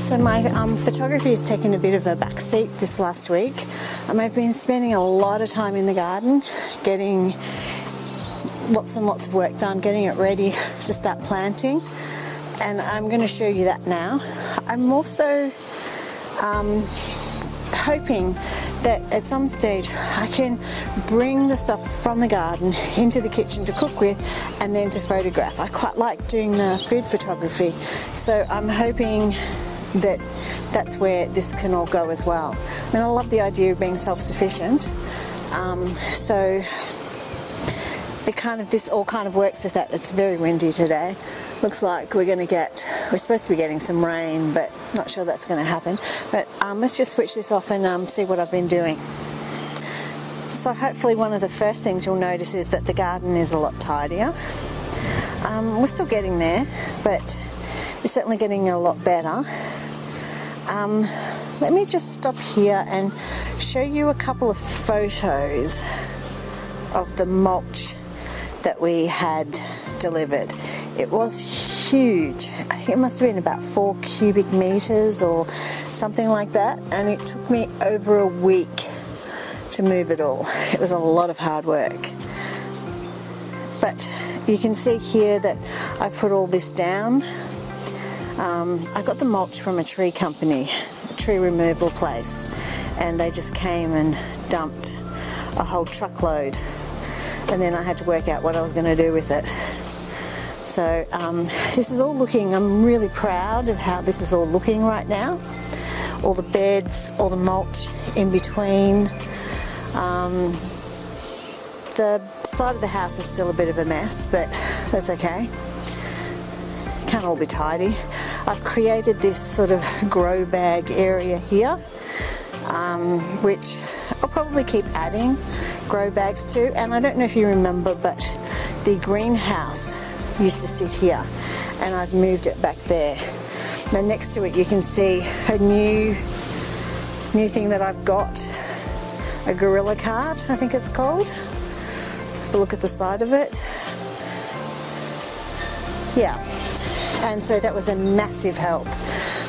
So my photography has taken a bit of a back seat this last week. I've been spending a lot of time in the garden, getting lots and lots of work done, getting it ready to start planting, and I'm going to show you that now. I'm also hoping that at some stage I can bring the stuff from the garden into the kitchen to cook with and then to photograph. I quite like doing the food photography, so I'm hoping that that's where this can all go as well. I mean, I love the idea of being self-sufficient, so this all kind of works with that. It's very windy today. Looks like we're supposed to be getting some rain, but not sure that's going to happen. But let's just switch this off and see what I've been doing. So hopefully one of the first things you'll notice is that the garden is a lot tidier. We're still getting there, but we're certainly getting a lot better. Let me just stop here and show you a couple of photos of the mulch that we had delivered. It was huge. I think it must have been about 4 cubic meters or something like that, and it took me over a week to move it all. It was a lot of hard work. But you can see here that I've put all this down. I got the mulch from a tree company, a tree removal place, and they just came and dumped a whole truckload, and then I had to work out what I was going to do with it. So this is all looking, I'm really proud of how this is all looking right now. All the beds, all the mulch in between. The side of the house is still a bit of a mess, but that's okay. Can't all be tidy. I've created this sort of grow bag area here, which I'll probably keep adding grow bags to. And I don't know if you remember, but the greenhouse used to sit here, and I've moved it back there. Then next to it you can see a new thing that I've got, a gorilla cart, I think it's called. Have a look at the side of it. Yeah, and so that was a massive help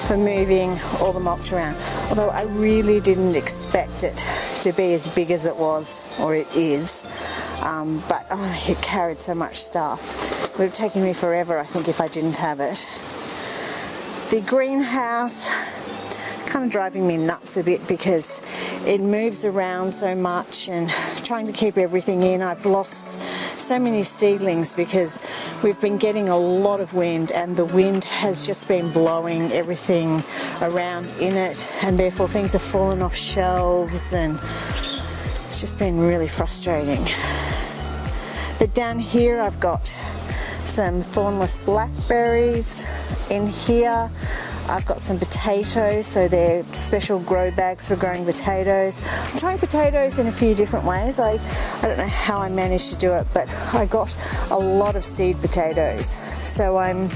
for moving all the mulch around, although I really didn't expect it to be as big as it was, or it is, but it carried so much stuff. It would have taken me forever, I think, if I didn't have it. The greenhouse kind of driving me nuts a bit because it moves around so much, and trying to keep everything in. I've lost so many seedlings because we've been getting a lot of wind, and the wind has just been blowing everything around in it, and therefore things have fallen off shelves, and it's just been really frustrating. But down here I've got some thornless blackberries. In here I've got some potatoes, so they're special grow bags for growing potatoes. I'm trying potatoes in a few different ways. I don't know how I managed to do it, but I got a lot of seed potatoes. So I'm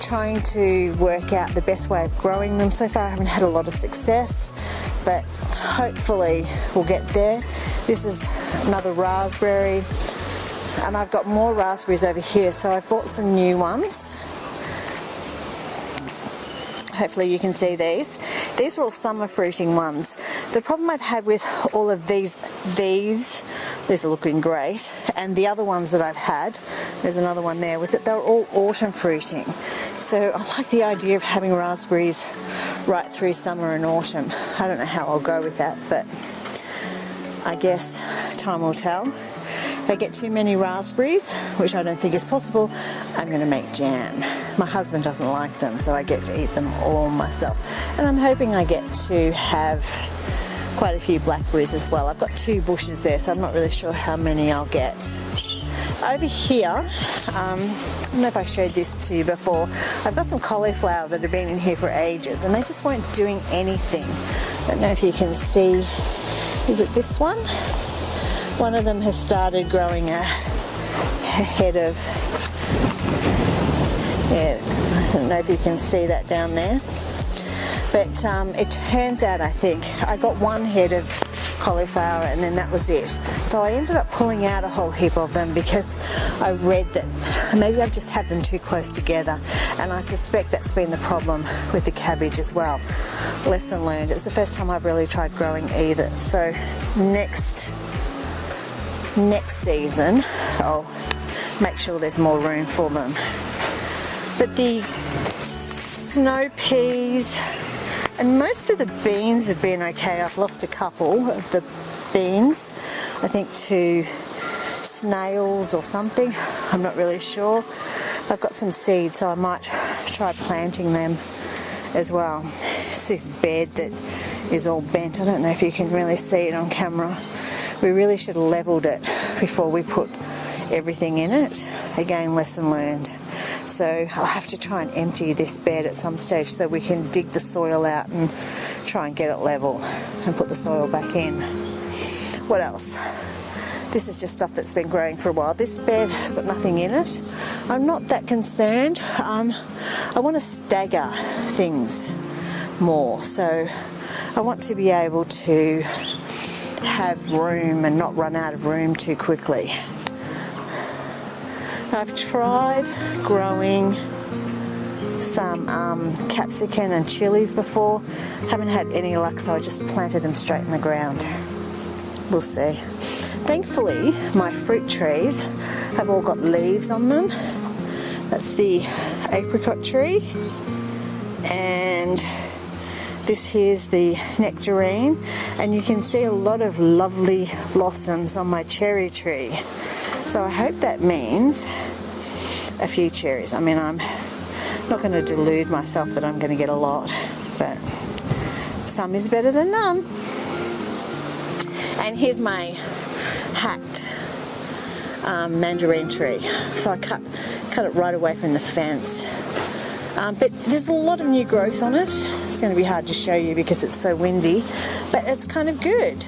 trying to work out the best way of growing them. So far I haven't had a lot of success, but hopefully we'll get there. This is another raspberry, and I've got more raspberries over here, so I bought some new ones. Hopefully you can see these. These are all summer fruiting ones. The problem I've had with all of these are looking great, and the other ones that I've had, there's another one there, was that they're all autumn fruiting. So I like the idea of having raspberries right through summer and autumn. I don't know how I'll go with that, but I guess time will tell. If I get too many raspberries, which I don't think is possible, I'm going to make jam. My husband doesn't like them, so I get to eat them all myself. And I'm hoping I get to have quite a few blackberries as well. I've got 2 bushes there, so I'm not really sure how many I'll get. Over here, I don't know if I showed this to you before, I've got some cauliflower that have been in here for ages, and they just weren't doing anything. I don't know if you can see, is it this one? One of them has started growing a head of, yeah, I don't know if you can see that down there. But it turns out, I think, I got 1 head of cauliflower and then that was it. So I ended up pulling out a whole heap of them because I read that maybe I've just had them too close together, and I suspect that's been the problem with the cabbage as well. Lesson learned. It's the first time I've really tried growing either. So next season I'll make sure there's more room for them. But the snow peas and most of the beans have been okay. I've lost a couple of the beans, I think to snails or something, I'm not really sure. I've got some seeds, so I might try planting them as well. It's this bed that is all bent. I don't know if you can really see it on camera. We really should have levelled it before we put everything in it. Again, lesson learned. So I'll have to try and empty this bed at some stage so we can dig the soil out and try and get it level and put the soil back in. What else? This is just stuff that's been growing for a while. This bed has got nothing in it. I'm not that concerned. I want to stagger things more. So I want to be able to have room and not run out of room too quickly. I've tried growing some capsicum and chilies before. Haven't had any luck, so I just planted them straight in the ground. We'll see. Thankfully, my fruit trees have all got leaves on them. That's the apricot tree, and this here's the nectarine, and you can see a lot of lovely blossoms on my cherry tree. So I hope that means a few cherries. I mean, I'm not going to delude myself that I'm going to get a lot, but some is better than none. And here's my hacked mandarin tree. So I cut it right away from the fence. But there's a lot of new growth on it. It's going to be hard to show you because it's so windy, but it's kind of good.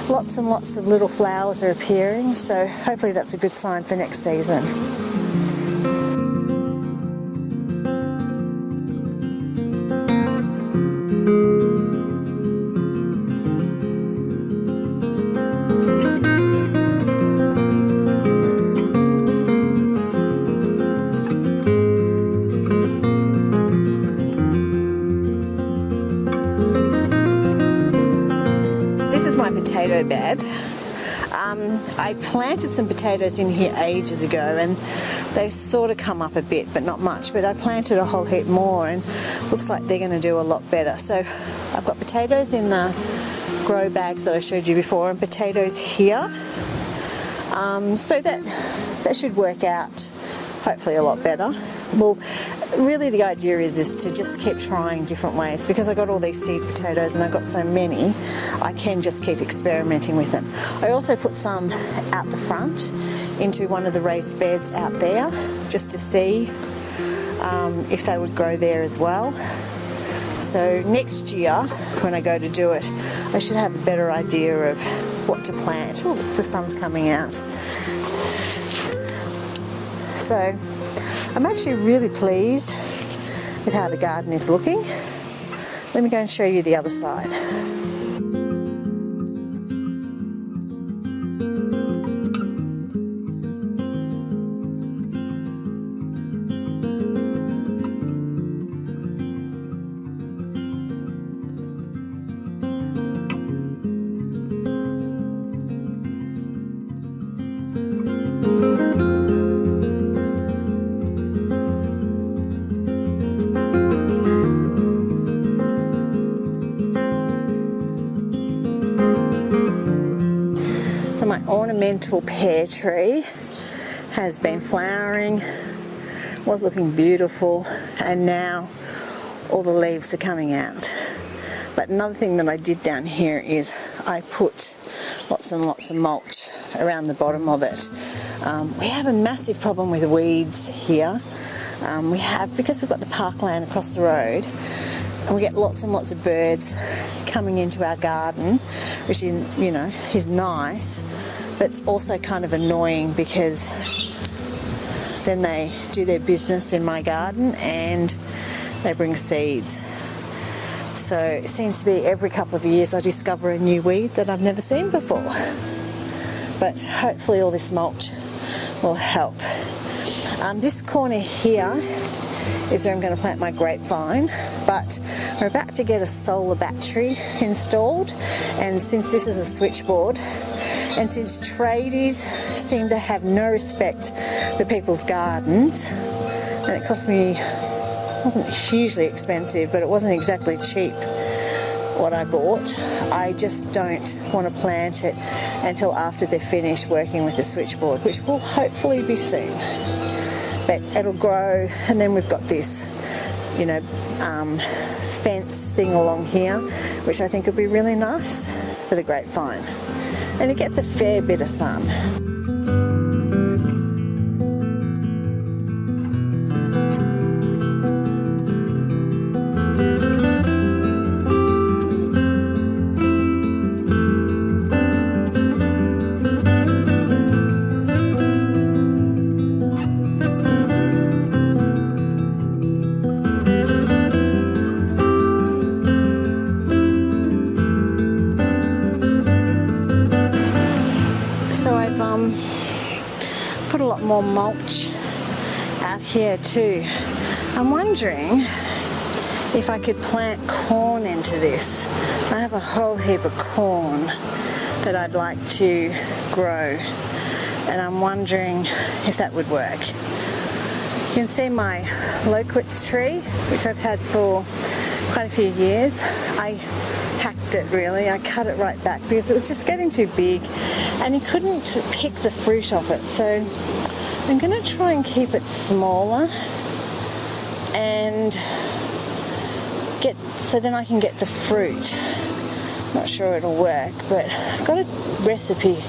Lots and lots of little flowers are appearing, so hopefully that's a good sign for next season. Potato bed. I planted some potatoes in here ages ago and they've sort of come up a bit, but not much. But I planted a whole heap more and looks like they're going to do a lot better. So I've got potatoes in the grow bags that I showed you before and potatoes here. So that should work out hopefully a lot better. Well, really the idea is to just keep trying different ways, because I got all these seed potatoes and I got so many, I can just keep experimenting with them. I also put some out the front into one of the raised beds out there just to see if they would grow there as well. So next year when I go to do it, I should have a better idea of what to plant. Oh, the sun's coming out. So I'm actually really pleased with how the garden is looking. Let me go and show you the other side. My ornamental pear tree has been flowering, was looking beautiful, and now all the leaves are coming out. But another thing that I did down here is I put lots and lots of mulch around the bottom of it. We have a massive problem with weeds here. Because we've got the parkland across the road, and we get lots and lots of birds coming into our garden, which is nice, but it's also kind of annoying because then they do their business in my garden and they bring seeds. So it seems to be every couple of years I discover a new weed that I've never seen before. But hopefully all this mulch will help. This corner here is where I'm going to plant my grapevine, but we're about to get a solar battery installed, and since this is a switchboard, and since tradies seem to have no respect for people's gardens, and it cost me, it wasn't hugely expensive, but it wasn't exactly cheap what I bought, I just don't want to plant it until after they're finished working with the switchboard, which will hopefully be soon. But it'll grow, and then we've got this, you know, fence thing along here, which I think would be really nice for the grapevine. And it gets a fair bit of sun. Put a lot more mulch out here too. I'm wondering if I could plant corn into this. I have a whole heap of corn that I'd like to grow, and I'm wondering if that would work. You can see my loquats tree, which I've had for quite a few years. I hacked it really, I cut it right back because it was just getting too big and you couldn't pick the fruit off it. So I'm going to try and keep it smaller and so then I can get the fruit. Not sure it'll work, but I've got a recipe.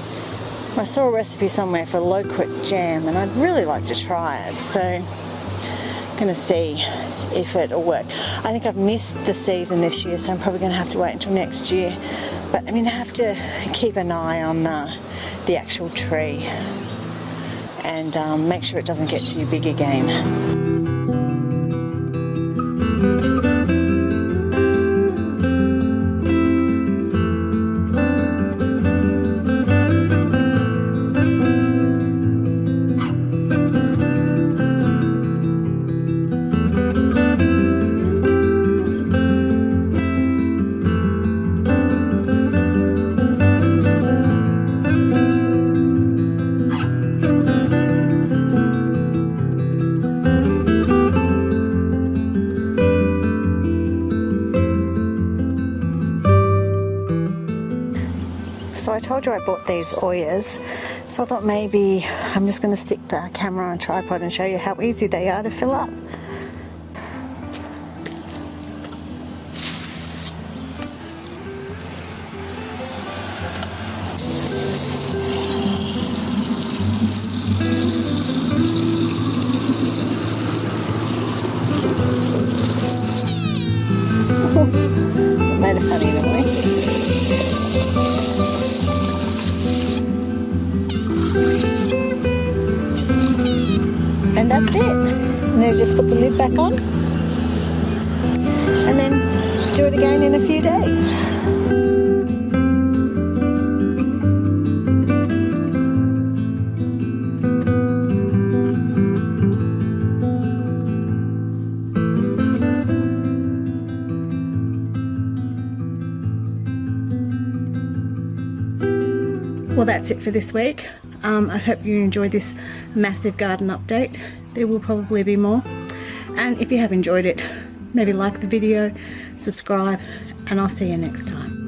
I saw a recipe somewhere for loquat jam and I'd really like to try it. So I'm going to see if it'll work. I think I've missed the season this year, so I'm probably going to have to wait until next year. But I mean, I have to keep an eye on the actual tree and make sure it doesn't get too big again. So I told you I bought these Oyas, so I thought maybe I'm just going to stick the camera on a tripod and show you how easy they are to fill up. Made a funny noise. And that's it. And then just put the lid back on and then do it again in a few days. Well, that's it for this week. I hope you enjoyed this massive garden update. There will probably be more. And if you have enjoyed it, maybe like the video, subscribe, and I'll see you next time.